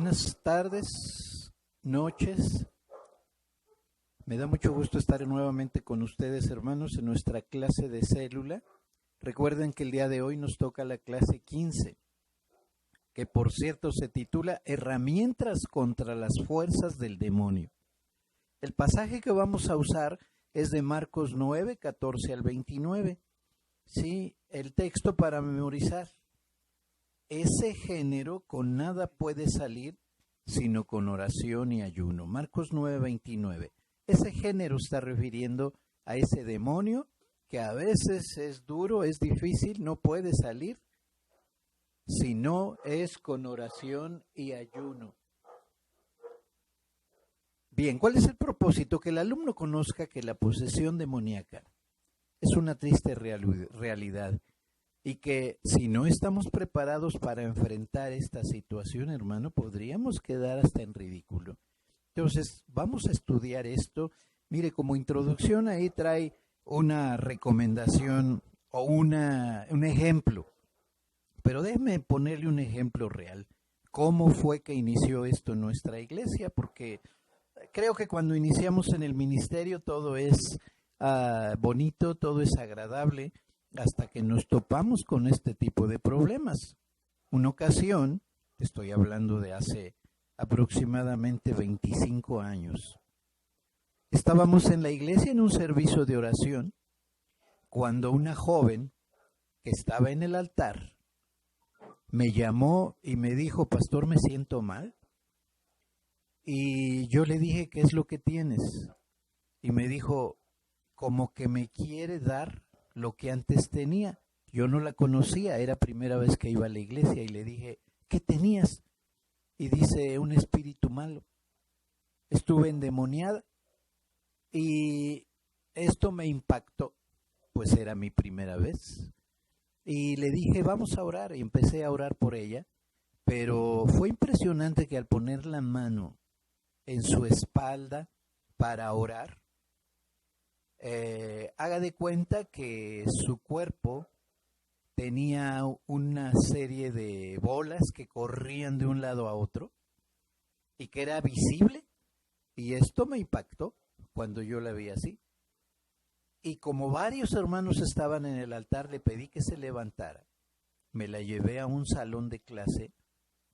Buenas tardes, noches. Me da mucho gusto estar nuevamente con ustedes, hermanos, en nuestra clase de célula. Recuerden que el día de hoy nos toca la clase 15, que por cierto se titula Herramientas contra las fuerzas del demonio. El pasaje que vamos a usar es de Marcos 9, 14 al 29. Sí, el texto para memorizar. Ese género con nada puede salir sino con oración y ayuno. Marcos 9, 29. Ese género está refiriendo a ese demonio que a veces es duro, es difícil, no puede salir si no es con oración y ayuno. Bien, ¿cuál es el propósito? Que el alumno conozca que la posesión demoníaca es una triste realidad y que si no estamos preparados para enfrentar esta situación, hermano, podríamos quedar hasta en ridículo. Entonces, vamos a estudiar esto. Mire, como introducción ahí trae una recomendación o un ejemplo, pero déjeme ponerle un ejemplo real. ¿Cómo fue que inició esto en nuestra iglesia? Porque creo que cuando iniciamos en el ministerio todo es bonito, todo es agradable, hasta que nos topamos con este tipo de problemas. Una ocasión, estoy hablando de hace aproximadamente 25 años, estábamos en la iglesia en un servicio de oración, cuando una joven que estaba en el altar me llamó y me dijo: pastor, me siento mal. Y yo le dije: ¿qué es lo que tienes? Y me dijo: como que me quiere dar lo que antes tenía. Yo no la conocía, era primera vez que iba a la iglesia, y le dije: ¿qué tenías? Y dice: un espíritu malo. Estuve endemoniada y esto me impactó, pues era mi primera vez. Y le dije: vamos a orar, y empecé a orar por ella, pero fue impresionante que al poner la mano en su espalda para orar, haga de cuenta que su cuerpo tenía una serie de bolas que corrían de un lado a otro y que era visible, y esto me impactó cuando yo la vi así. Y como varios hermanos estaban en el altar, le pedí que se levantara. Me la llevé a un salón de clase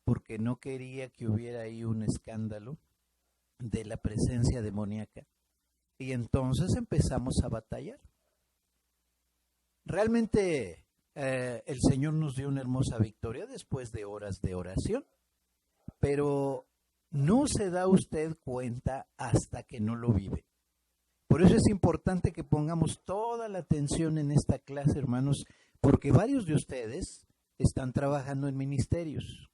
porque no quería que hubiera ahí un escándalo de la presencia demoníaca. Y entonces empezamos a batallar. Realmente el Señor nos dio una hermosa victoria después de horas de oración, pero no se da usted cuenta hasta que no lo vive. Por eso es importante que pongamos toda la atención en esta clase, hermanos, porque varios de ustedes están trabajando en ministerios.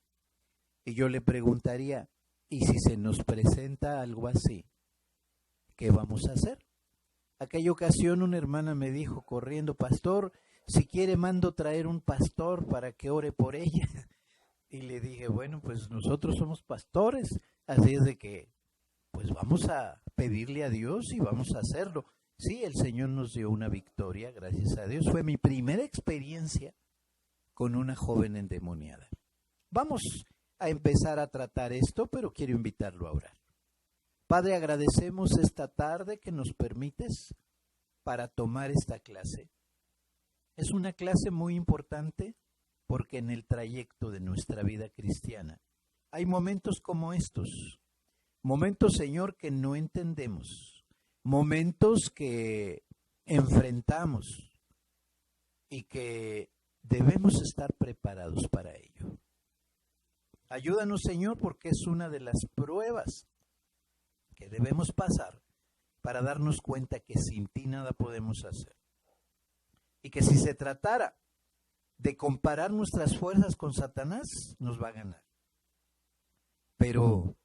Y yo le preguntaría: ¿y si se nos presenta algo así? ¿Qué vamos a hacer? Aquella ocasión una hermana me dijo corriendo: pastor, si quiere mando traer un pastor para que ore por ella. Y le dije: bueno, pues nosotros somos pastores, así es de que pues vamos a pedirle a Dios y vamos a hacerlo. Sí, el Señor nos dio una victoria, gracias a Dios. Fue mi primera experiencia con una joven endemoniada. Vamos a empezar a tratar esto, pero quiero invitarlo a orar. Padre, agradecemos esta tarde que nos permites para tomar esta clase. Es una clase muy importante porque en el trayecto de nuestra vida cristiana hay momentos como estos. Momentos, Señor, que no entendemos. Momentos que enfrentamos y que debemos estar preparados para ello. Ayúdanos, Señor, porque es una de las pruebas que debemos pasar para darnos cuenta que sin ti nada podemos hacer. Y que si se tratara de comparar nuestras fuerzas con Satanás, nos va a ganar. Pero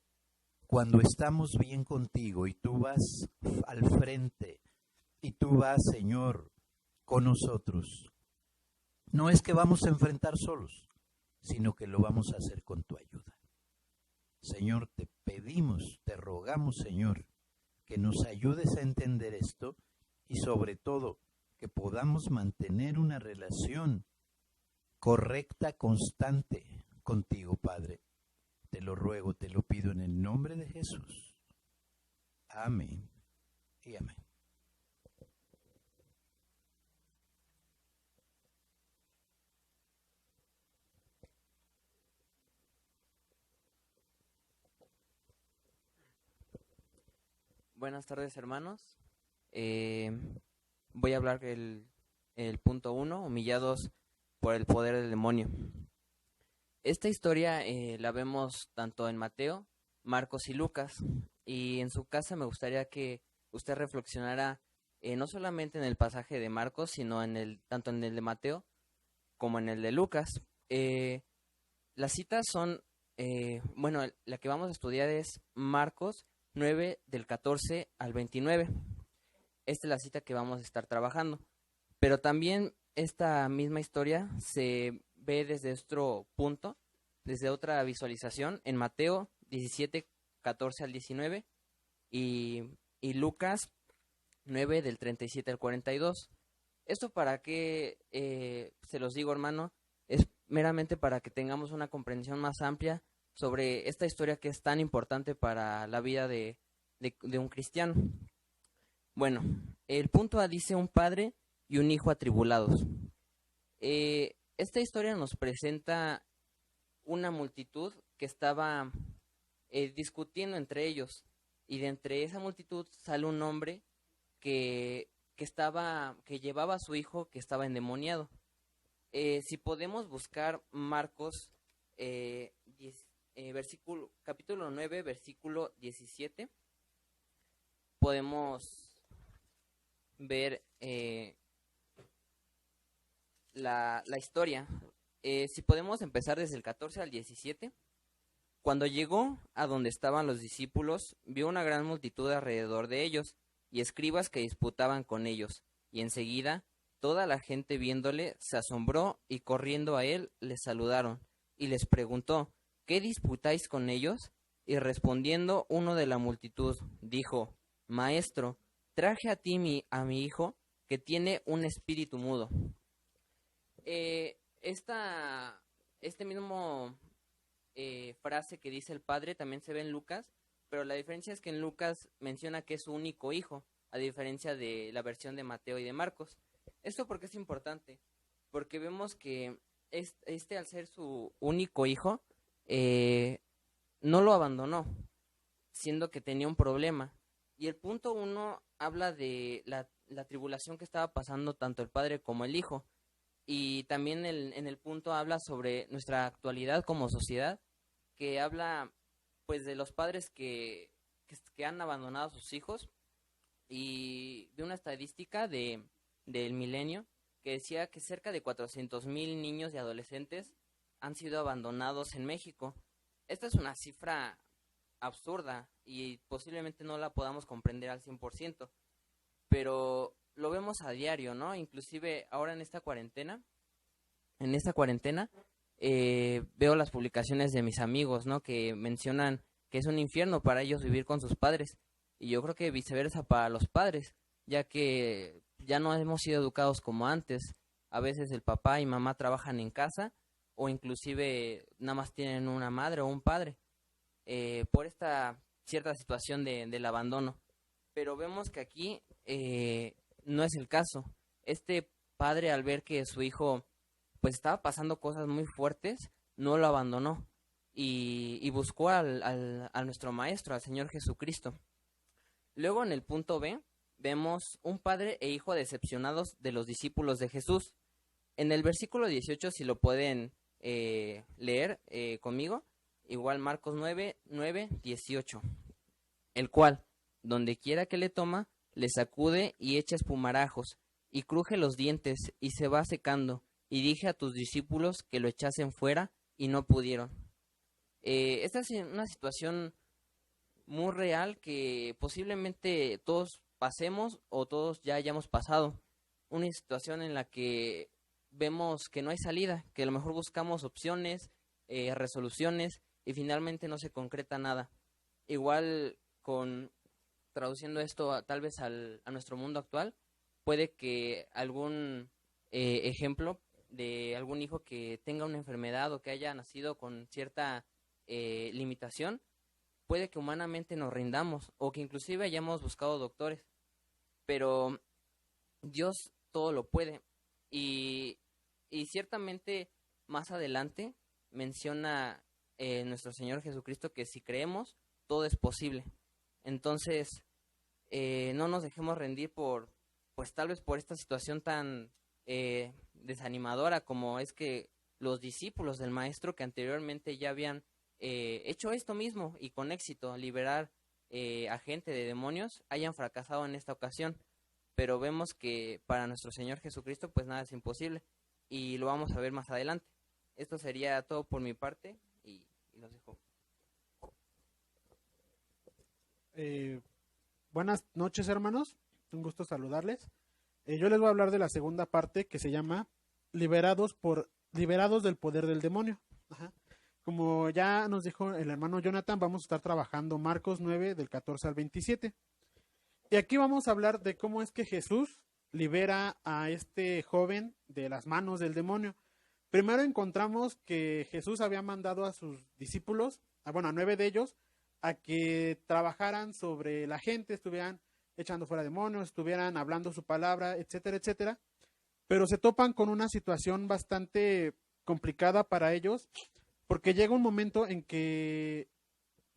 cuando estamos bien contigo y tú vas al frente y tú vas, Señor, con nosotros, no es que vamos a enfrentar solos, sino que lo vamos a hacer con tu ayuda. Señor, te pedimos, te rogamos, Señor, que nos ayudes a entender esto y sobre todo que podamos mantener una relación correcta, constante contigo, Padre. Te lo ruego, te lo pido en el nombre de Jesús. Amén y amén. Buenas tardes, hermanos. Eh, Voy a hablar el punto 1, humillados por el poder del demonio. Esta historia la vemos tanto en Mateo, Marcos y Lucas. Y en su casa me gustaría que usted reflexionara no solamente en el pasaje de Marcos, sino tanto en el de Mateo como en el de Lucas. Las citas son, la que vamos a estudiar es Marcos 9 del 14 al 29. Esta es la cita que vamos a estar trabajando. Pero también esta misma historia se ve desde otro punto, desde otra visualización, en Mateo 17, 14 al 19 y Lucas 9 del 37 al 42. Esto para que, se los digo, hermano, es meramente para que tengamos una comprensión más amplia sobre esta historia que es tan importante para la vida de un cristiano. Bueno, el punto A dice un padre y un hijo atribulados. Esta historia nos presenta una multitud que estaba discutiendo entre ellos, y de entre esa multitud sale un hombre que llevaba a su hijo que estaba endemoniado. Si podemos buscar Marcos capítulo 9, versículo 17, podemos ver la historia. Si podemos empezar desde el 14 al 17. Cuando llegó a donde estaban los discípulos, vio una gran multitud alrededor de ellos, y escribas que disputaban con ellos, y enseguida toda la gente viéndole se asombró, y corriendo a él les saludaron, y les preguntó, ¿qué disputáis con ellos? Y respondiendo uno de la multitud, dijo, Maestro, traje a ti a mi hijo, que tiene un espíritu mudo. Este mismo frase que dice el padre también se ve en Lucas, pero la diferencia es que en Lucas menciona que es su único hijo, a diferencia de la versión de Mateo y de Marcos. ¿Esto por qué es importante? Porque vemos que al ser su único hijo, no lo abandonó, siendo que tenía un problema. Y el punto 1 habla de la tribulación que estaba pasando tanto el padre como el hijo. Y también en el punto habla sobre nuestra actualidad como sociedad, que habla pues de los padres que han abandonado a sus hijos, y de una estadística del milenio que decía que cerca de 400,000 niños y adolescentes han sido abandonados en México. Esta es una cifra absurda y posiblemente no la podamos comprender al 100%, pero lo vemos a diario, ¿no? Inclusive ahora en esta cuarentena, veo las publicaciones de mis amigos, ¿no? Que mencionan que es un infierno para ellos vivir con sus padres, y yo creo que viceversa para los padres, ya que ya no hemos sido educados como antes. A veces el papá y mamá trabajan en casa, o inclusive nada más tienen una madre o un padre, por esta cierta situación del abandono. Pero vemos que aquí no es el caso. Este padre, al ver que su hijo pues estaba pasando cosas muy fuertes, no lo abandonó, y buscó a nuestro maestro, al Señor Jesucristo. Luego en el punto B vemos un padre e hijo decepcionados de los discípulos de Jesús. En el versículo 18, si lo pueden leer conmigo, igual Marcos 9, 9, 18. El cual, donde quiera que le toma, le sacude y echa espumarajos, y cruje los dientes, y se va secando. Y dije a tus discípulos que lo echasen fuera, y no pudieron. Esta es una situación muy real que posiblemente todos pasemos o todos ya hayamos pasado. Una situación en la que vemos que no hay salida, que a lo mejor buscamos opciones, resoluciones, y finalmente no se concreta nada. Igual traduciendo esto tal vez a nuestro mundo actual, puede que algún ejemplo de algún hijo que tenga una enfermedad o que haya nacido con cierta limitación, puede que humanamente nos rindamos o que inclusive hayamos buscado doctores, pero Dios todo lo puede. Y ciertamente más adelante menciona nuestro Señor Jesucristo que si creemos, todo es posible. Entonces, no nos dejemos rendir pues tal vez por esta situación tan desanimadora como es que los discípulos del Maestro que anteriormente ya habían hecho esto mismo y con éxito, liberar a gente de demonios, hayan fracasado en esta ocasión. Pero vemos que para nuestro Señor Jesucristo pues nada es imposible y lo vamos a ver más adelante. Esto sería todo por mi parte y los dejo. Buenas noches, hermanos, un gusto saludarles. Yo les voy a hablar de la segunda parte que se llama liberados del poder del demonio. Ajá. Como ya nos dijo el hermano Jonathan, vamos a estar trabajando Marcos 9 del 14 al 27. Y aquí vamos a hablar de cómo es que Jesús libera a este joven de las manos del demonio. Primero encontramos que Jesús había mandado a sus discípulos, a 9 de ellos, a que trabajaran sobre la gente, estuvieran echando fuera demonios, estuvieran hablando su palabra, etcétera, etcétera. Pero se topan con una situación bastante complicada para ellos, porque llega un momento en que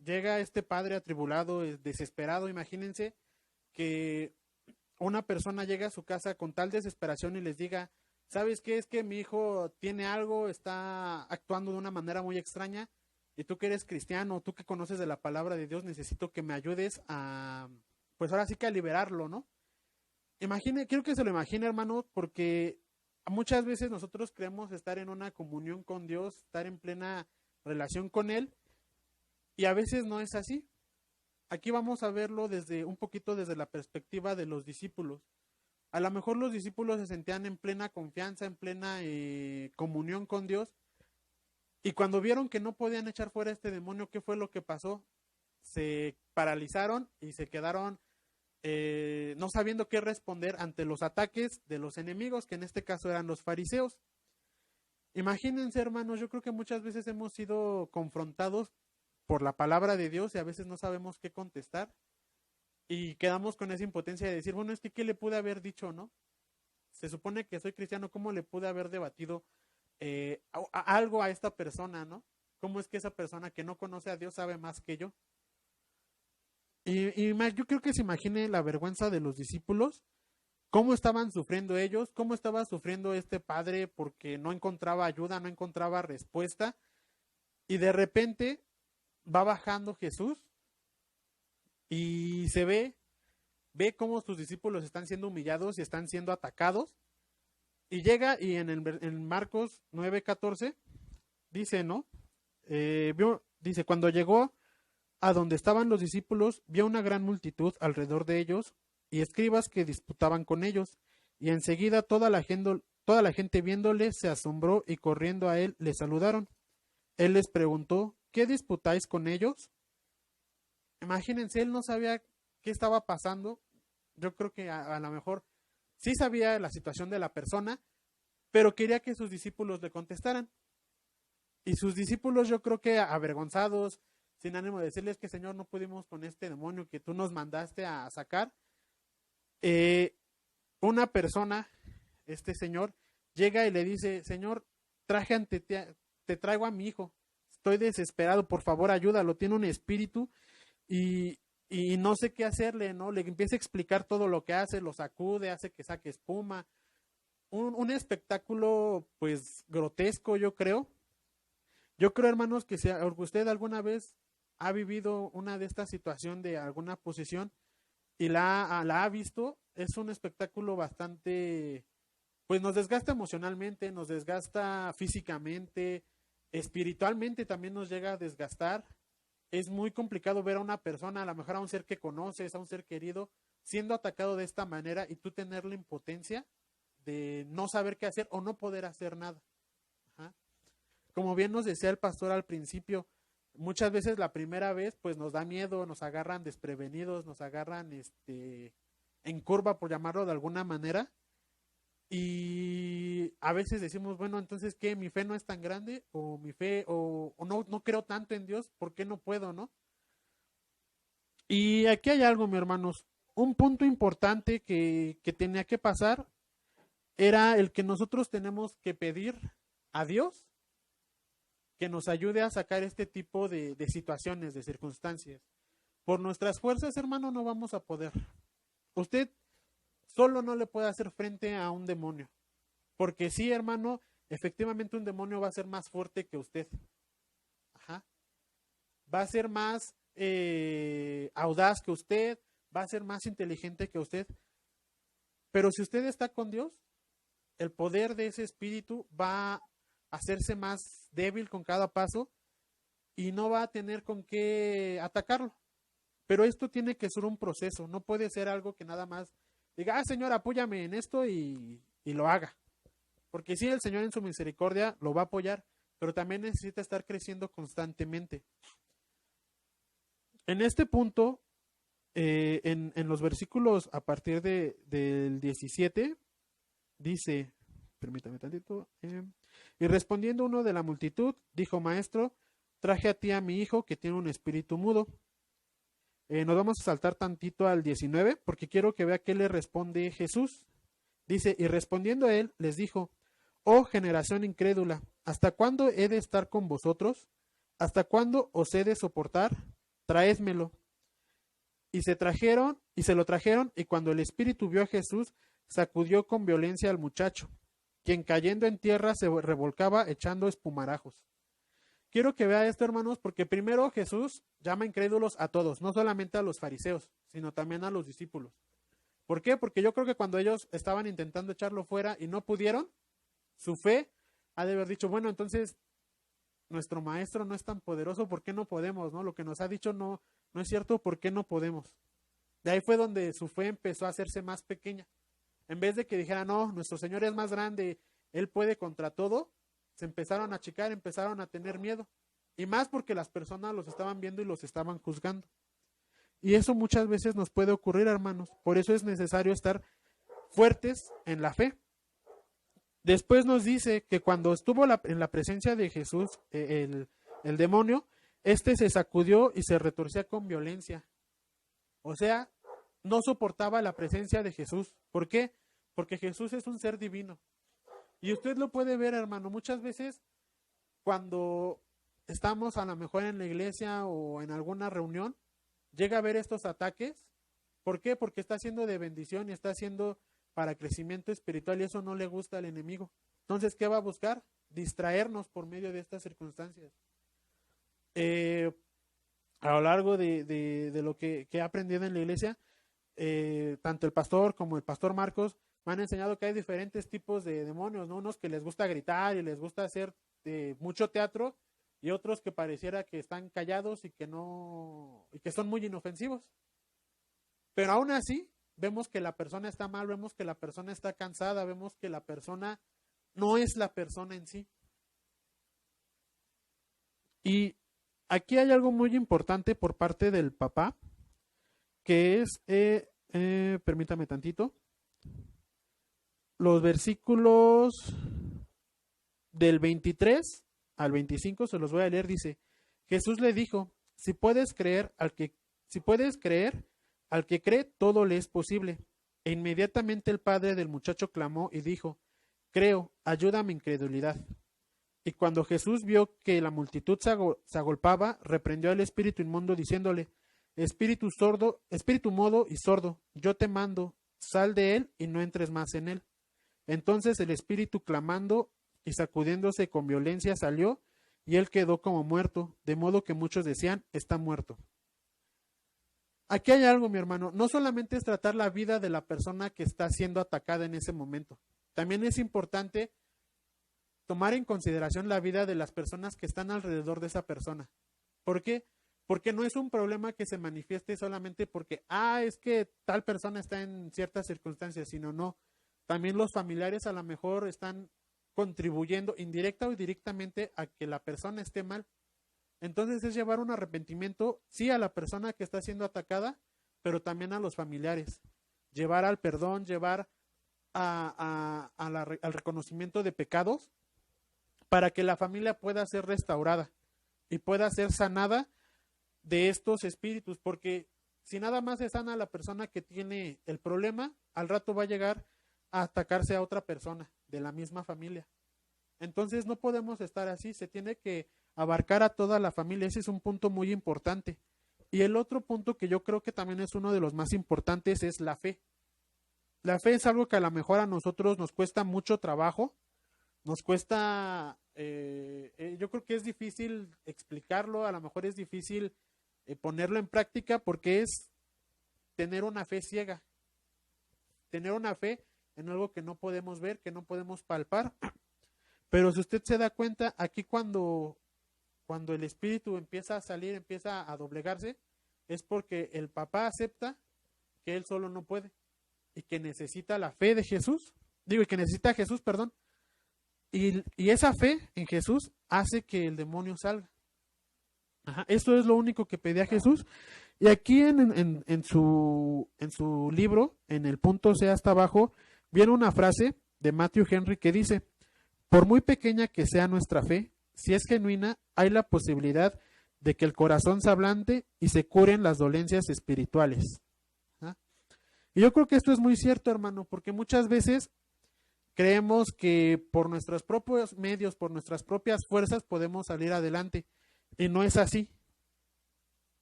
llega este padre atribulado, desesperado, imagínense, que una persona llega a su casa con tal desesperación y les diga, ¿sabes qué? Es que mi hijo tiene algo, está actuando de una manera muy extraña, y tú que eres cristiano, tú que conoces de la palabra de Dios, necesito que me ayudes a, pues ahora sí que a liberarlo, ¿no? Quiero que se lo imagine, hermano, porque muchas veces nosotros creemos estar en una comunión con Dios, estar en plena relación con Él, y a veces no es así. Aquí vamos a verlo un poquito desde la perspectiva de los discípulos. A lo mejor los discípulos se sentían en plena confianza, en plena comunión con Dios, y cuando vieron que no podían echar fuera este demonio, ¿qué fue lo que pasó? Se paralizaron y se quedaron no sabiendo qué responder ante los ataques de los enemigos, que en este caso eran los fariseos. Imagínense, hermanos, yo creo que muchas veces hemos sido confrontados por la palabra de Dios y a veces no sabemos qué contestar y quedamos con esa impotencia de decir, bueno, es que ¿qué le pude haber dicho, no? Se supone que soy cristiano, ¿cómo le pude haber debatido algo a esta persona, no? ¿Cómo es que esa persona que no conoce a Dios sabe más que yo? Y yo creo que se imagine la vergüenza de los discípulos, cómo estaban sufriendo ellos, cómo estaba sufriendo este padre porque no encontraba ayuda, no encontraba respuesta, y de repente va bajando Jesús y se ve cómo sus discípulos están siendo humillados y están siendo atacados, y llega y en Marcos 9:14 dice, ¿no? Dice, cuando llegó a donde estaban los discípulos, vio una gran multitud alrededor de ellos y escribas que disputaban con ellos, y enseguida toda la gente viéndole se asombró y corriendo a él le saludaron. Él les preguntó, ¿qué disputáis con ellos? Imagínense, él no sabía qué estaba pasando. Yo creo que a lo mejor sí sabía la situación de la persona, pero quería que sus discípulos le contestaran. Y sus discípulos, yo creo que avergonzados, sin ánimo de decirles que Señor, no pudimos con este demonio que tú nos mandaste a sacar. Una persona, este señor, llega y le dice, Señor, te traigo a mi hijo, estoy desesperado, por favor ayúdalo, tiene un espíritu y no sé qué hacerle, ¿no? Le empieza a explicar todo lo que hace, lo sacude, hace que saque espuma. Un espectáculo, pues, grotesco, yo creo. Yo creo, hermanos, que si usted alguna vez ha vivido una de estas situaciones de alguna posesión y la ha visto, es un espectáculo bastante, pues nos desgasta emocionalmente, nos desgasta físicamente, espiritualmente también nos llega a desgastar. Es muy complicado ver a una persona, a lo mejor a un ser que conoces, a un ser querido, siendo atacado de esta manera y tú tener la impotencia de no saber qué hacer o no poder hacer nada. Ajá. Como bien nos decía el pastor al principio, muchas veces la primera vez pues nos da miedo, nos agarran desprevenidos, nos agarran en curva, por llamarlo de alguna manera, y Y a veces decimos, bueno, entonces, ¿qué? ¿Mi fe no es tan grande? ¿O mi fe, o no creo tanto en Dios? ¿Por qué no puedo, no? Y aquí hay algo, mi hermanos. Un punto importante que tenía que pasar era el que nosotros tenemos que pedir a Dios que nos ayude a sacar este tipo de situaciones, de circunstancias. Por nuestras fuerzas, hermano, no vamos a poder. Usted solo no le puede hacer frente a un demonio. Porque sí, hermano, efectivamente un demonio va a ser más fuerte que usted. Ajá. Va a ser más audaz que usted, va a ser más inteligente que usted. Pero si usted está con Dios, el poder de ese espíritu va a hacerse más débil con cada paso y no va a tener con qué atacarlo. Pero esto tiene que ser un proceso, no puede ser algo que nada más diga, Señor, apóyame en esto y lo haga. Porque sí, el Señor en su misericordia lo va a apoyar, pero también necesita estar creciendo constantemente. En este punto, en los versículos a partir del 17, dice, permítame tantito, y respondiendo uno de la multitud, dijo, Maestro, traje a ti a mi hijo que tiene un espíritu mudo. Nos vamos a saltar tantito al 19, porque quiero que vea qué le responde Jesús. Dice, y respondiendo a él, les dijo, oh generación incrédula, ¿hasta cuándo he de estar con vosotros? ¿Hasta cuándo os he de soportar? Traédmelo. Y se lo trajeron, y cuando el espíritu vio a Jesús, sacudió con violencia al muchacho, quien cayendo en tierra se revolcaba echando espumarajos. Quiero que vea esto, hermanos, porque primero Jesús llama incrédulos a todos, no solamente a los fariseos, sino también a los discípulos. ¿Por qué? Porque yo creo que cuando ellos estaban intentando echarlo fuera y no pudieron, su fe ha de haber dicho, bueno, entonces nuestro maestro no es tan poderoso, ¿por qué no podemos? ¿No? Lo que nos ha dicho no es cierto, ¿por qué no podemos? De ahí fue donde su fe empezó a hacerse más pequeña. En vez de que dijera, no, nuestro Señor es más grande, Él puede contra todo, se empezaron a achicar, empezaron a tener miedo. Y más porque las personas los estaban viendo y los estaban juzgando. Y eso muchas veces nos puede ocurrir, hermanos. Por eso es necesario estar fuertes en la fe. Después nos dice que cuando estuvo en la presencia de Jesús, el demonio, se sacudió y se retorcía con violencia. O sea, no soportaba la presencia de Jesús. ¿Por qué? Porque Jesús es un ser divino. Y usted lo puede ver, hermano, muchas veces cuando estamos a lo mejor en la iglesia o en alguna reunión, llega a ver estos ataques. ¿Por qué? Porque está siendo de bendición y está siendo para crecimiento espiritual y eso no le gusta al enemigo. Entonces, ¿qué va a buscar? Distraernos por medio de estas circunstancias. A lo largo de lo que he aprendido en la iglesia, tanto el pastor como el pastor Marcos me han enseñado que hay diferentes tipos de demonios, ¿no? Unos que les gusta gritar y les gusta hacer mucho teatro y otros que pareciera que están callados y que son muy inofensivos. Pero aún así, vemos que la persona está mal, vemos que la persona está cansada, vemos que la persona no es la persona en sí. Y aquí hay algo muy importante por parte del papá, que es, permítame tantito, los versículos del 23 al 25, se los voy a leer, dice, Jesús le dijo, si puedes creer, al que cree, todo le es posible. E inmediatamente el padre del muchacho clamó y dijo, creo, ayuda a mi incredulidad. Y cuando Jesús vio que la multitud se agolpaba, reprendió al espíritu inmundo diciéndole, espíritu mudo y sordo, yo te mando, sal de él y no entres más en él. Entonces el espíritu clamando y sacudiéndose con violencia salió y él quedó como muerto, de modo que muchos decían, está muerto. Aquí hay algo, mi hermano, no solamente es tratar la vida de la persona que está siendo atacada en ese momento, también es importante tomar en consideración la vida de las personas que están alrededor de esa persona. ¿Por qué? Porque no es un problema que se manifieste solamente porque, es que tal persona está en ciertas circunstancias, sino no. También los familiares a lo mejor están contribuyendo indirecta o directamente a que la persona esté mal. Entonces es llevar un arrepentimiento, sí, a la persona que está siendo atacada, pero también a los familiares. Llevar al perdón, llevar a al reconocimiento de pecados para que la familia pueda ser restaurada y pueda ser sanada de estos espíritus, porque si nada más se sana a la persona que tiene el problema, al rato va a llegar a atacarse a otra persona de la misma familia. Entonces no podemos estar así, se tiene que abarcar a toda la familia, ese es un punto muy importante. Y el otro punto que yo creo que también es uno de los más importantes es la fe. La fe es algo que a lo mejor a nosotros nos cuesta mucho trabajo, nos cuesta, yo creo que es difícil explicarlo, a lo mejor es difícil ponerlo en práctica porque es tener una fe ciega, tener una fe en algo que no podemos ver, que no podemos palpar. Pero si usted se da cuenta, aquí cuando el espíritu empieza a salir, empieza a doblegarse, es porque el papá acepta que él solo no puede y que necesita la fe de Jesús, y que necesita a Jesús, perdón, y esa fe en Jesús hace que el demonio salga. Ajá, eso es lo único que pedía Jesús. Y aquí en su libro, en el punto C hasta abajo, viene una frase de Matthew Henry que dice: por muy pequeña que sea nuestra fe, si es genuina, hay la posibilidad de que el corazón se ablande y se curen las dolencias espirituales. ¿Ah? Y yo creo que esto es muy cierto, hermano, porque muchas veces creemos que por nuestros propios medios, por nuestras propias fuerzas podemos salir adelante. Y no es así.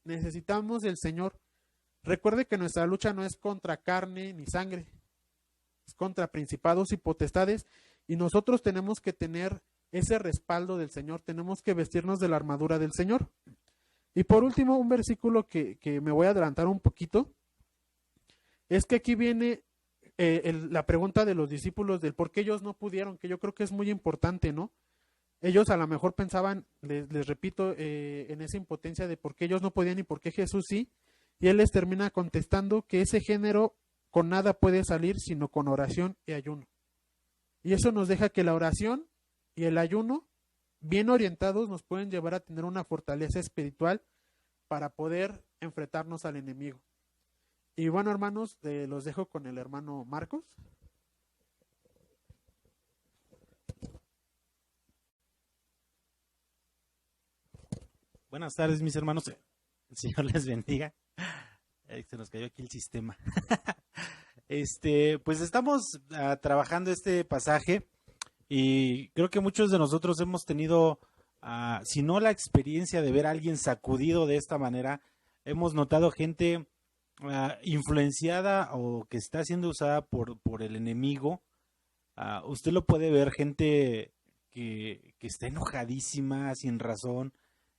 Necesitamos del Señor. Recuerde que nuestra lucha no es contra carne ni sangre, es contra principados y potestades, y nosotros tenemos que tener ese respaldo del Señor, tenemos que vestirnos de la armadura del Señor. Y por último, un versículo que me voy a adelantar un poquito, es que aquí viene la pregunta de los discípulos del por qué ellos no pudieron, que yo creo que es muy importante, ¿no? Ellos a lo mejor pensaban, les repito, en esa impotencia de por qué ellos no podían y por qué Jesús sí, y Él les termina contestando que ese género con nada puede salir sino con oración y ayuno. Y eso nos deja que la oración y el ayuno, bien orientados, nos pueden llevar a tener una fortaleza espiritual para poder enfrentarnos al enemigo. Y bueno, hermanos, los dejo con el hermano Marcos. Buenas tardes, mis hermanos. El Señor les bendiga. Se nos cayó aquí el sistema. Pues estamos trabajando este pasaje y creo que muchos de nosotros hemos tenido, si no la experiencia de ver a alguien sacudido de esta manera, hemos notado gente influenciada o que está siendo usada por el enemigo. Usted lo puede ver, gente que está enojadísima, sin razón,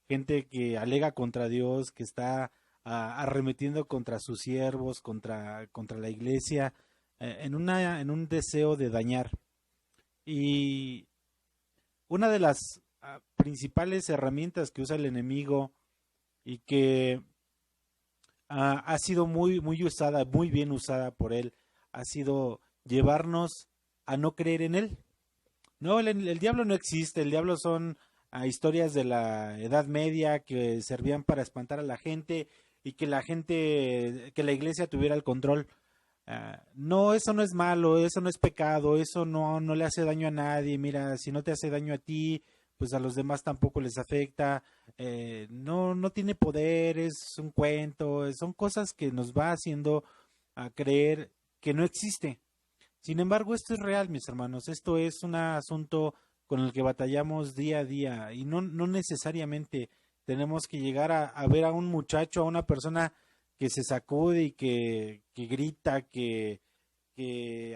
gente que alega contra Dios, que está arremetiendo contra sus siervos, contra la iglesia, en un deseo de dañar. Y una de las principales herramientas que usa el enemigo y que ha sido muy usada, muy bien usada por él, ha sido llevarnos a no creer en él. No, el diablo no existe, el diablo son historias de la Edad Media que servían para espantar a la gente y que la iglesia tuviera el control. No, eso no es malo, eso no es pecado, eso no le hace daño a nadie. Mira, si no te hace daño a ti, pues a los demás tampoco les afecta. No tiene poder, es un cuento, son cosas que nos va haciendo a creer que no existe. Sin embargo, esto es real, mis hermanos, esto es un asunto con el que batallamos día a día y no necesariamente tenemos que llegar a ver a un muchacho, a una persona que se sacude y que grita, que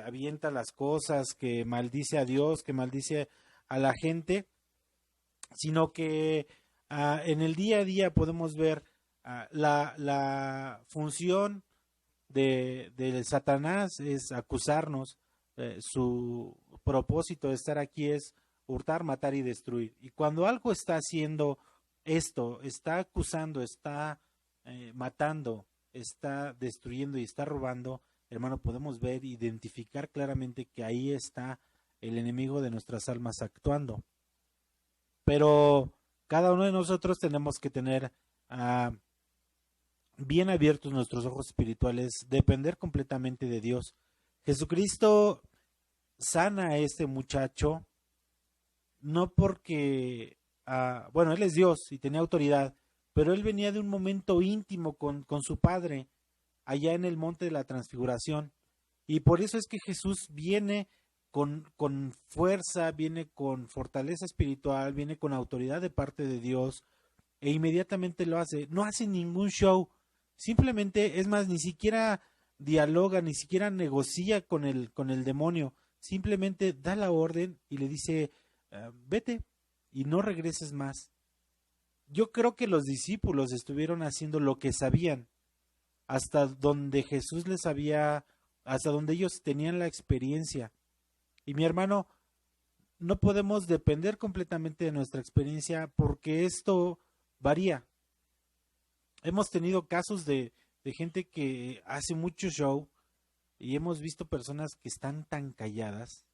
avienta las cosas, que maldice a Dios, que maldice a la gente, sino que en el día a día podemos ver la función de Satanás es acusarnos. Su propósito de estar aquí es hurtar, matar y destruir. Y cuando algo está haciendo esto, está acusando, está matando, está destruyendo y está robando, hermano, podemos ver, identificar claramente que ahí está el enemigo de nuestras almas actuando. Pero cada uno de nosotros tenemos que tener bien abiertos nuestros ojos espirituales, depender completamente de Dios. Jesucristo sana a este muchacho, no porque, bueno, él es Dios y tenía autoridad, pero él venía de un momento íntimo con su padre, allá en el monte de la transfiguración. Y por eso es que Jesús viene con fuerza, viene con fortaleza espiritual, viene con autoridad de parte de Dios, e inmediatamente lo hace. No hace ningún show, simplemente, es más, ni siquiera dialoga, ni siquiera negocia con el demonio, simplemente da la orden y le dice, vete y no regreses más. Yo creo que los discípulos estuvieron haciendo lo que sabían, hasta donde Jesús les había, hasta donde ellos tenían la experiencia. Y mi hermano, no podemos depender completamente de nuestra experiencia porque esto varía. Hemos tenido casos de gente que hace mucho show y hemos visto personas que están tan calladas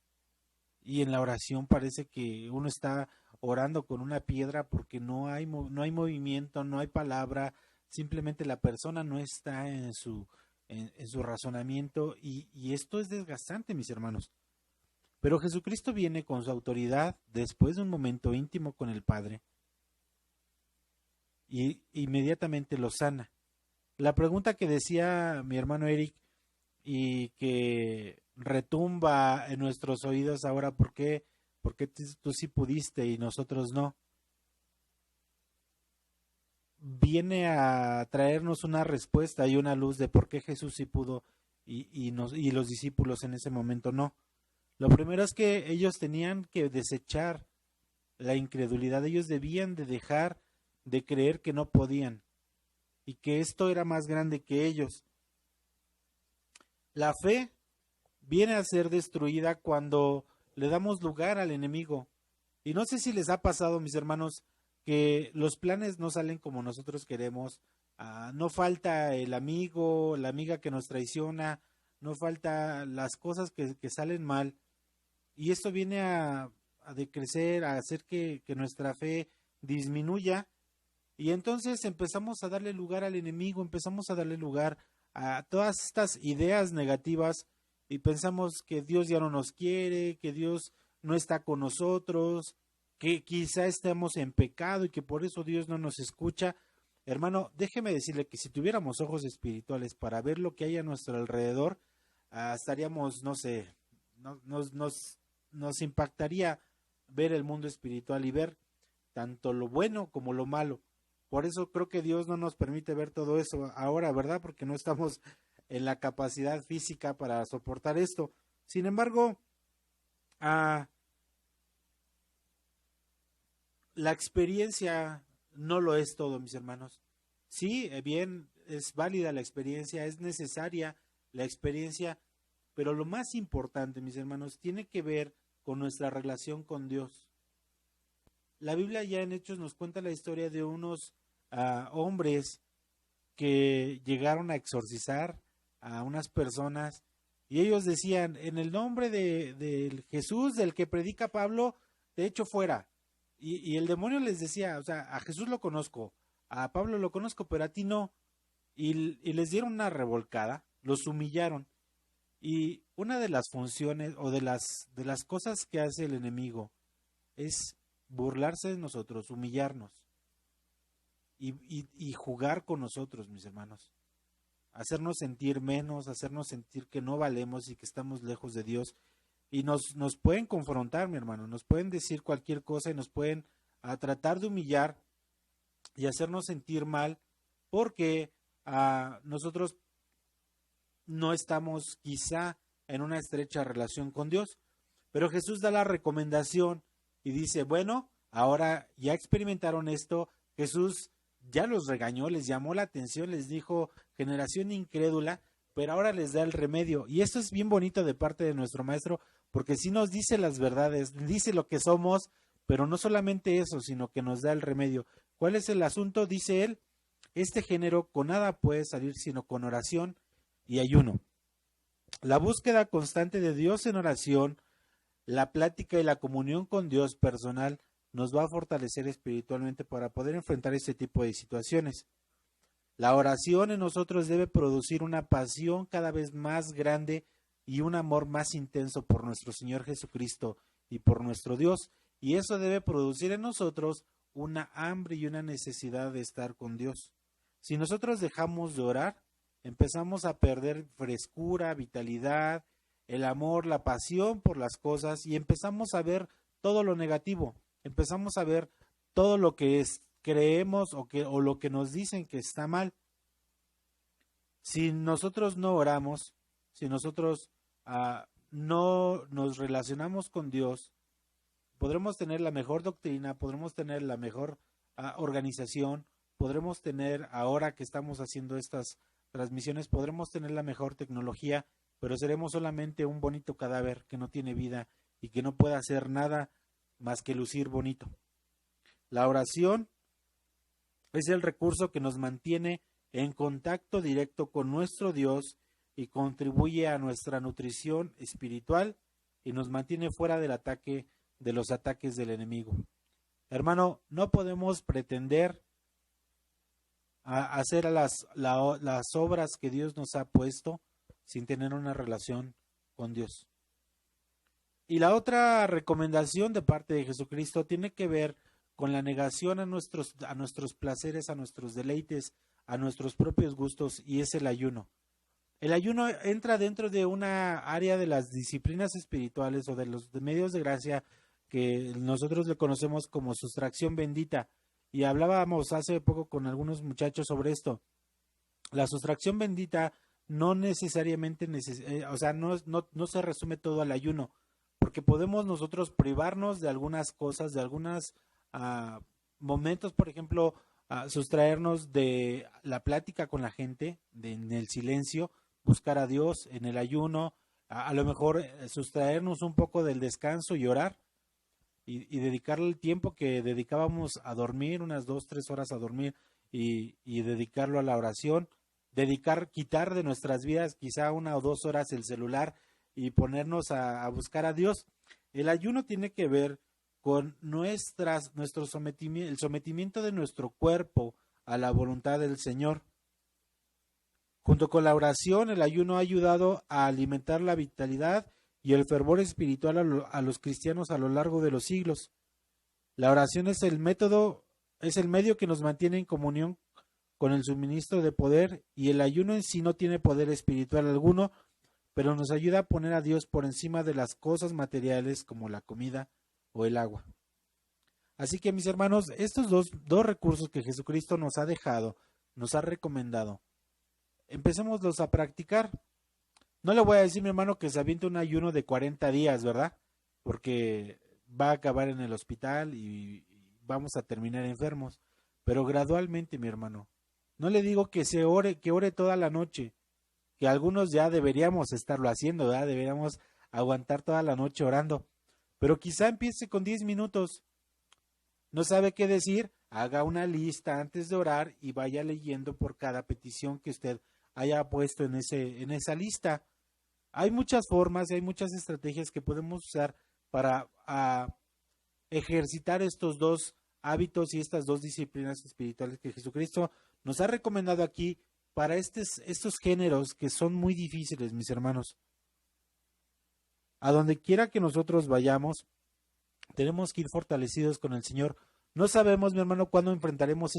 y en la oración parece que uno está orando con una piedra porque no hay movimiento, no hay palabra, simplemente la persona no está en su razonamiento y esto es desgastante, mis hermanos. Pero Jesucristo viene con su autoridad después de un momento íntimo con el Padre y inmediatamente lo sana. La pregunta que decía mi hermano Eric y que retumba en nuestros oídos ahora, ¿por qué tú sí pudiste y nosotros no? Viene a traernos una respuesta y una luz de por qué Jesús sí pudo y los discípulos en ese momento no. Lo primero es que ellos tenían que desechar la incredulidad, ellos debían de dejar de creer que no podían y que esto era más grande que ellos. La fe viene a ser destruida cuando le damos lugar al enemigo. Y no sé si les ha pasado, mis hermanos, que los planes no salen como nosotros queremos. No falta el amigo, la amiga que nos traiciona, no falta las cosas que salen mal. Y esto viene a decrecer, a hacer que nuestra fe disminuya. Y entonces empezamos a darle lugar al enemigo, empezamos a darle lugar a todas estas ideas negativas y pensamos que Dios ya no nos quiere, que Dios no está con nosotros, que quizá estemos en pecado y que por eso Dios no nos escucha. Hermano, déjeme decirle que si tuviéramos ojos espirituales para ver lo que hay a nuestro alrededor, estaríamos, no sé, nos impactaría ver el mundo espiritual y ver tanto lo bueno como lo malo. Por eso creo que Dios no nos permite ver todo eso ahora, ¿verdad? Porque no estamos en la capacidad física para soportar esto. Sin embargo, la experiencia no lo es todo, mis hermanos. Sí, bien, es válida la experiencia, es necesaria la experiencia, pero lo más importante, mis hermanos, tiene que ver con nuestra relación con Dios. La Biblia ya en Hechos nos cuenta la historia de unos hombres que llegaron a exorcizar a unas personas y ellos decían, en el nombre de Jesús, del que predica Pablo, te echo fuera. Y el demonio les decía, o sea, a Jesús lo conozco, a Pablo lo conozco, pero a ti no. Y les dieron una revolcada, los humillaron. Y una de las funciones o de las cosas que hace el enemigo es burlarse de nosotros, humillarnos y jugar con nosotros, mis hermanos. Hacernos sentir menos, hacernos sentir que no valemos y que estamos lejos de Dios. Y nos pueden confrontar, mi hermano, nos pueden decir cualquier cosa y nos pueden tratar de humillar y hacernos sentir mal porque nosotros no estamos quizá en una estrecha relación con Dios. Pero Jesús da la recomendación y dice, bueno, ahora ya experimentaron esto, Jesús ya los regañó, les llamó la atención, les dijo, generación incrédula, pero ahora les da el remedio. Y esto es bien bonito de parte de nuestro maestro, porque sí nos dice las verdades, dice lo que somos, pero no solamente eso, sino que nos da el remedio. ¿Cuál es el asunto? Dice él, este género con nada puede salir sino con oración y ayuno. La búsqueda constante de Dios en oración, la plática y la comunión con Dios personal nos va a fortalecer espiritualmente para poder enfrentar este tipo de situaciones. La oración en nosotros debe producir una pasión cada vez más grande y un amor más intenso por nuestro Señor Jesucristo y por nuestro Dios. Y eso debe producir en nosotros una hambre y una necesidad de estar con Dios. Si nosotros dejamos de orar, empezamos a perder frescura, vitalidad, el amor, la pasión por las cosas, y empezamos a ver todo lo negativo, empezamos a ver todo lo que creemos o lo que nos dicen que está mal. Si nosotros no oramos, si nosotros no nos relacionamos con Dios, podremos tener la mejor doctrina, podremos tener la mejor organización, podremos tener, ahora que estamos haciendo estas transmisiones, podremos tener la mejor tecnología, pero seremos solamente un bonito cadáver que no tiene vida y que no puede hacer nada más que lucir bonito. La oración es el recurso que nos mantiene en contacto directo con nuestro Dios y contribuye a nuestra nutrición espiritual y nos mantiene fuera del ataque de los ataques del enemigo. Hermano, no podemos pretender hacer las obras que Dios nos ha puesto sin tener una relación con Dios. Y la otra recomendación de parte de Jesucristo tiene que ver con la negación a nuestros placeres, a nuestros deleites, a nuestros propios gustos, y es el ayuno. El ayuno entra dentro de una área de las disciplinas espirituales o de los medios de gracia que nosotros le conocemos como sustracción bendita, y hablábamos hace poco con algunos muchachos sobre esto. La sustracción bendita no necesariamente, no se resume todo al ayuno, porque podemos nosotros privarnos de algunas cosas, de algunos momentos, por ejemplo, sustraernos de la plática con la gente, en el silencio, buscar a Dios en el ayuno, a lo mejor sustraernos un poco del descanso y orar, y dedicarle el tiempo que dedicábamos a dormir, unas 2-3 horas a dormir, y dedicarlo a la oración, quitar de nuestras vidas quizá 1 o 2 horas el celular y ponernos a buscar a Dios. El ayuno tiene que ver con el sometimiento de nuestro cuerpo a la voluntad del Señor. Junto con la oración, el ayuno ha ayudado a alimentar la vitalidad y el fervor espiritual a los cristianos a lo largo de los siglos. La oración es el medio que nos mantiene en comunión con el suministro de poder, y el ayuno en sí no tiene poder espiritual alguno, pero nos ayuda a poner a Dios por encima de las cosas materiales como la comida o el agua. Así que, mis hermanos, estos dos recursos que Jesucristo nos ha dejado, nos ha recomendado, empecémoslos a practicar. No le voy a decir, mi hermano, que se aviente un ayuno de 40 días, ¿verdad? Porque va a acabar en el hospital y vamos a terminar enfermos. Pero gradualmente, mi hermano. No le digo que ore toda la noche, que algunos ya deberíamos estarlo haciendo, ¿verdad? Deberíamos aguantar toda la noche orando. Pero quizá empiece con 10 minutos. No sabe qué decir, haga una lista antes de orar y vaya leyendo por cada petición que usted haya puesto en esa lista. Hay muchas formas y hay muchas estrategias que podemos usar para ejercitar estos dos hábitos y estas dos disciplinas espirituales que Jesucristo nos ha recomendado aquí para estos géneros que son muy difíciles, mis hermanos. A donde quiera que nosotros vayamos, tenemos que ir fortalecidos con el Señor. No sabemos, mi hermano, cuándo enfrentaremos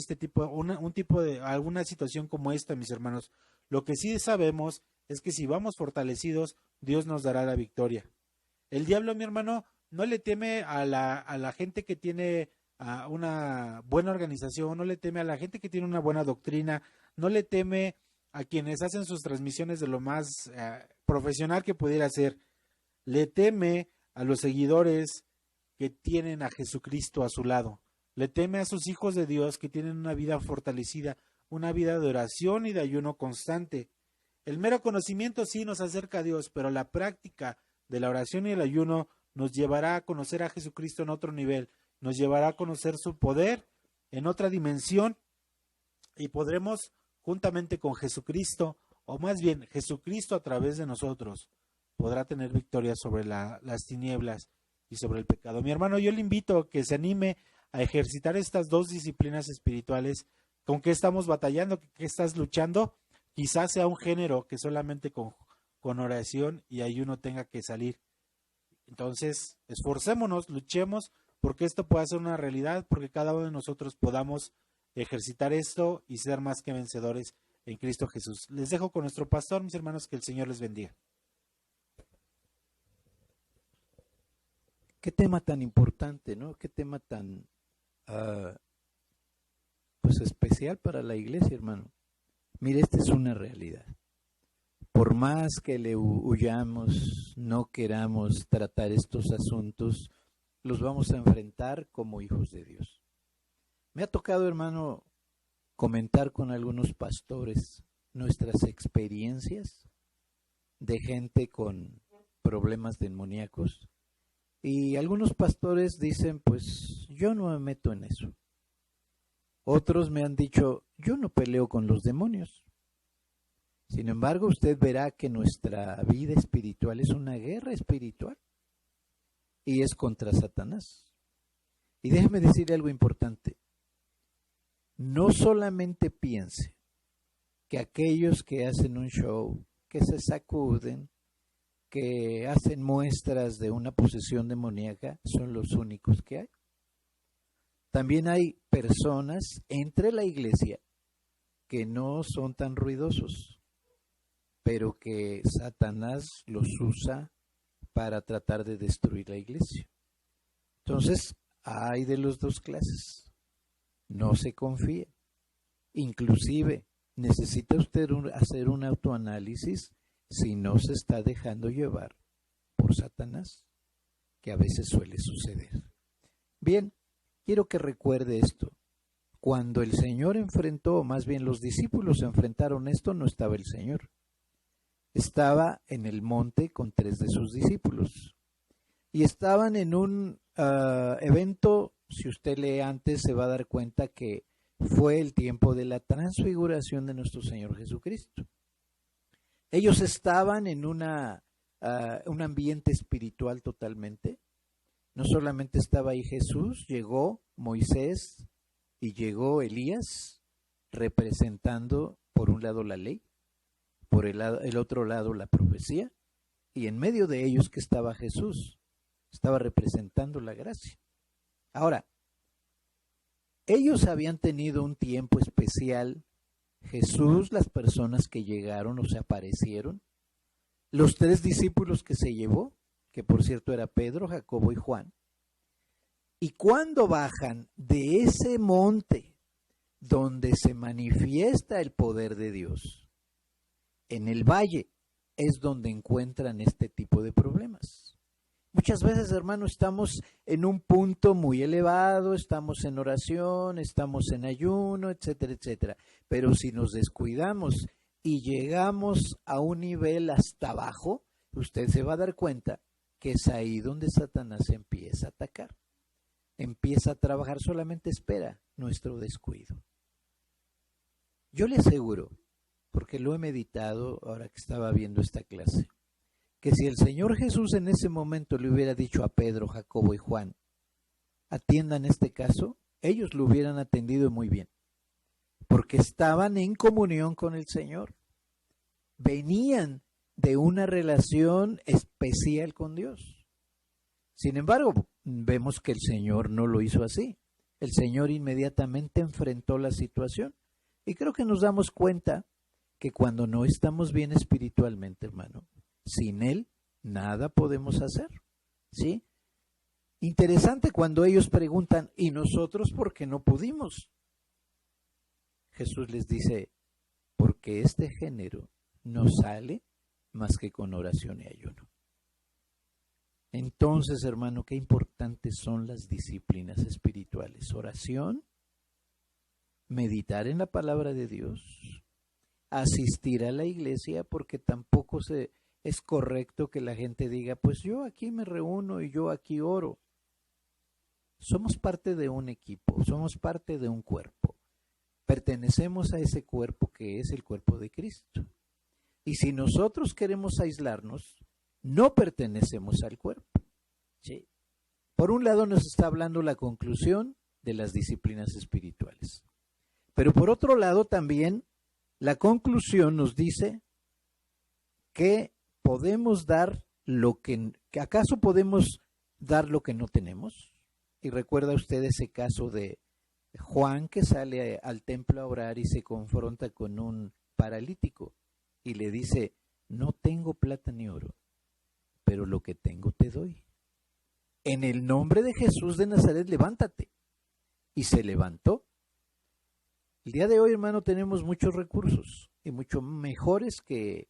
alguna situación como esta, mis hermanos. Lo que sí sabemos es que si vamos fortalecidos, Dios nos dará la victoria. El diablo, mi hermano, no le teme a la gente que tiene una buena organización, no le teme a la gente que tiene una buena doctrina, no le teme a quienes hacen sus transmisiones de lo más profesional que pudiera ser. Le teme a los seguidores que tienen a Jesucristo a su lado. Le teme a sus hijos de Dios que tienen una vida fortalecida, una vida de oración y de ayuno constante. El mero conocimiento sí nos acerca a Dios, pero la práctica de la oración y el ayuno nos llevará a conocer a Jesucristo en otro nivel, nos llevará a conocer su poder en otra dimensión, y podremos, juntamente con Jesucristo, o más bien Jesucristo a través de nosotros, podrá tener victoria sobre las tinieblas y sobre el pecado. Mi hermano, yo le invito a que se anime a ejercitar estas dos disciplinas espirituales. ¿Con qué estamos batallando? ¿Qué estás luchando? Quizás sea un género que solamente con con oración y ayuno tenga que salir. Entonces, esforcémonos, luchemos porque esto pueda ser una realidad, porque cada uno de nosotros podamos ejercitar esto y ser más que vencedores en Cristo Jesús. Les dejo con nuestro pastor, mis hermanos, que el Señor les bendiga. Qué tema tan importante, ¿no? Qué tema tan pues especial para la iglesia, hermano. Mire, esta es una realidad. Por más que le huyamos, no queramos tratar estos asuntos, los vamos a enfrentar como hijos de Dios. Me ha tocado, hermano, comentar con algunos pastores nuestras experiencias de gente con problemas demoníacos. Y algunos pastores dicen, pues yo no me meto en eso. Otros me han dicho, yo no peleo con los demonios. Sin embargo, usted verá que nuestra vida espiritual es una guerra espiritual y es contra Satanás. Y déjeme decirle algo importante. No solamente piense que aquellos que hacen un show, que se sacuden, que hacen muestras de una posesión demoníaca, son los únicos que hay. También hay personas entre la iglesia que no son tan ruidosos, pero que Satanás los usa para tratar de destruir la iglesia. Entonces, hay de las dos clases. No se confíe. Inclusive, necesita usted hacer un autoanálisis si no se está dejando llevar por Satanás, que a veces suele suceder. Bien, quiero que recuerde esto. Cuando el Señor enfrentó, o más bien los discípulos enfrentaron esto, no estaba el Señor. Estaba en el monte con 3 de sus discípulos. Y estaban en un evento, si usted lee antes se va a dar cuenta que fue el tiempo de la transfiguración de nuestro Señor Jesucristo. Ellos estaban en un ambiente espiritual totalmente. No solamente estaba ahí Jesús, llegó Moisés y llegó Elías, representando por un lado la ley, por el otro lado la profecía, y en medio de ellos que estaba Jesús, estaba representando la gracia. Ahora, ellos habían tenido un tiempo especial. Jesús, las personas que llegaron o se aparecieron, los 3 discípulos que se llevó, que por cierto era Pedro, Jacobo y Juan, y cuando bajan de ese monte donde se manifiesta el poder de Dios, en el valle es donde encuentran este tipo de problemas. Muchas veces, hermano, estamos en un punto muy elevado, estamos en oración, estamos en ayuno, etcétera, etcétera. Pero si nos descuidamos y llegamos a un nivel hasta abajo, usted se va a dar cuenta que es ahí donde Satanás empieza a atacar. Empieza a trabajar, solamente espera nuestro descuido. Yo le aseguro, porque lo he meditado ahora que estaba viendo esta clase, que si el Señor Jesús en ese momento le hubiera dicho a Pedro, Jacobo y Juan, atiendan este caso, ellos lo hubieran atendido muy bien, porque estaban en comunión con el Señor, venían de una relación especial con Dios. Sin embargo, vemos que el Señor no lo hizo así. El Señor inmediatamente enfrentó la situación, y creo que nos damos cuenta que cuando no estamos bien espiritualmente, hermano, sin Él nada podemos hacer, ¿sí? Interesante cuando ellos preguntan, ¿y nosotros por qué no pudimos? Jesús les dice, porque este género no sale más que con oración y ayuno. Entonces, hermano, qué importantes son las disciplinas espirituales. Oración, meditar en la palabra de Dios, asistir a la iglesia, porque tampoco es correcto que la gente diga, pues yo aquí me reúno y yo aquí oro. Somos parte de un equipo, somos parte de un cuerpo. Pertenecemos a ese cuerpo que es el cuerpo de Cristo. Y si nosotros queremos aislarnos, no pertenecemos al cuerpo. ¿Sí? Por un lado nos está hablando la conclusión de las disciplinas espirituales. Pero por otro lado también la conclusión nos dice que ¿podemos dar acaso podemos dar lo que no tenemos? Y recuerda usted ese caso de Juan que sale al templo a orar y se confronta con un paralítico y le dice, no tengo plata ni oro, pero lo que tengo te doy. En el nombre de Jesús de Nazaret, levántate. Y se levantó. El día de hoy, hermano, tenemos muchos recursos y mucho mejores que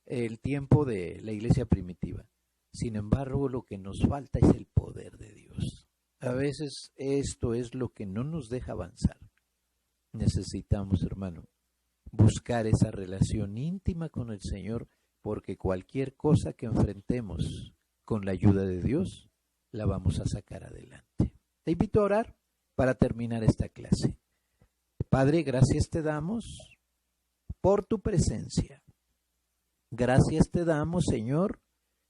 el tiempo de la iglesia primitiva. Sin embargo, lo que nos falta es el poder de Dios. A veces esto es lo que no nos deja avanzar. Necesitamos, hermano, buscar esa relación íntima con el Señor, porque cualquier cosa que enfrentemos con la ayuda de Dios, la vamos a sacar adelante. Te invito a orar para terminar esta clase. Padre, gracias te damos por tu presencia. Gracias te damos, Señor,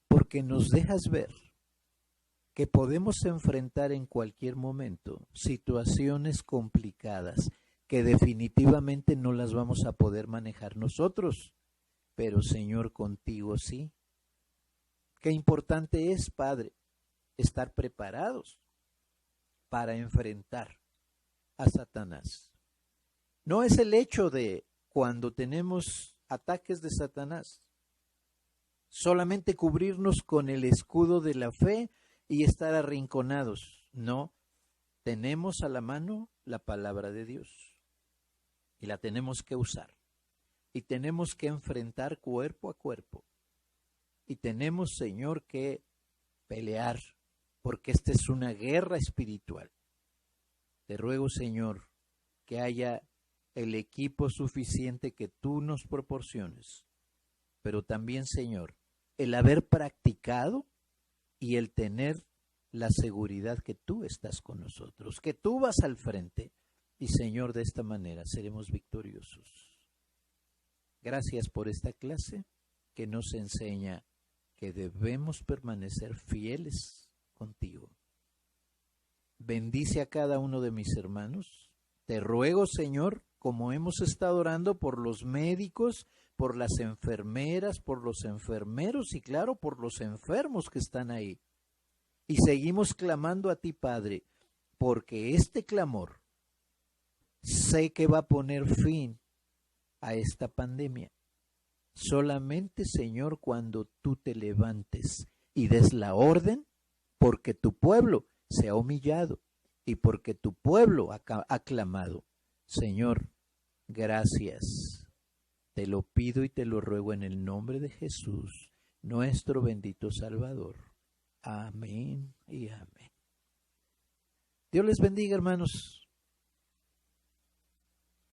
porque nos dejas ver que podemos enfrentar en cualquier momento situaciones complicadas que definitivamente no las vamos a poder manejar nosotros, pero Señor, contigo sí. Qué importante es, Padre, estar preparados para enfrentar a Satanás. No es el hecho de cuando tenemos ataques de Satanás, solamente cubrirnos con el escudo de la fe y estar arrinconados. No, tenemos a la mano la palabra de Dios y la tenemos que usar y tenemos que enfrentar cuerpo a cuerpo y tenemos, Señor, que pelear porque esta es una guerra espiritual. Te ruego, Señor, que haya el equipo suficiente que tú nos proporciones, pero también, Señor, el haber practicado y el tener la seguridad que tú estás con nosotros, que tú vas al frente y, Señor, de esta manera seremos victoriosos. Gracias por esta clase que nos enseña que debemos permanecer fieles contigo. Bendice a cada uno de mis hermanos. Te ruego, Señor, como hemos estado orando por los médicos, por las enfermeras, por los enfermeros y claro, por los enfermos que están ahí. Y seguimos clamando a ti, Padre, porque este clamor sé que va a poner fin a esta pandemia. Solamente, Señor, cuando tú te levantes y des la orden, porque tu pueblo se ha humillado y porque tu pueblo ha clamado. Señor, gracias. Te lo pido y te lo ruego en el nombre de Jesús, nuestro bendito Salvador. Amén y amén. Dios les bendiga, hermanos.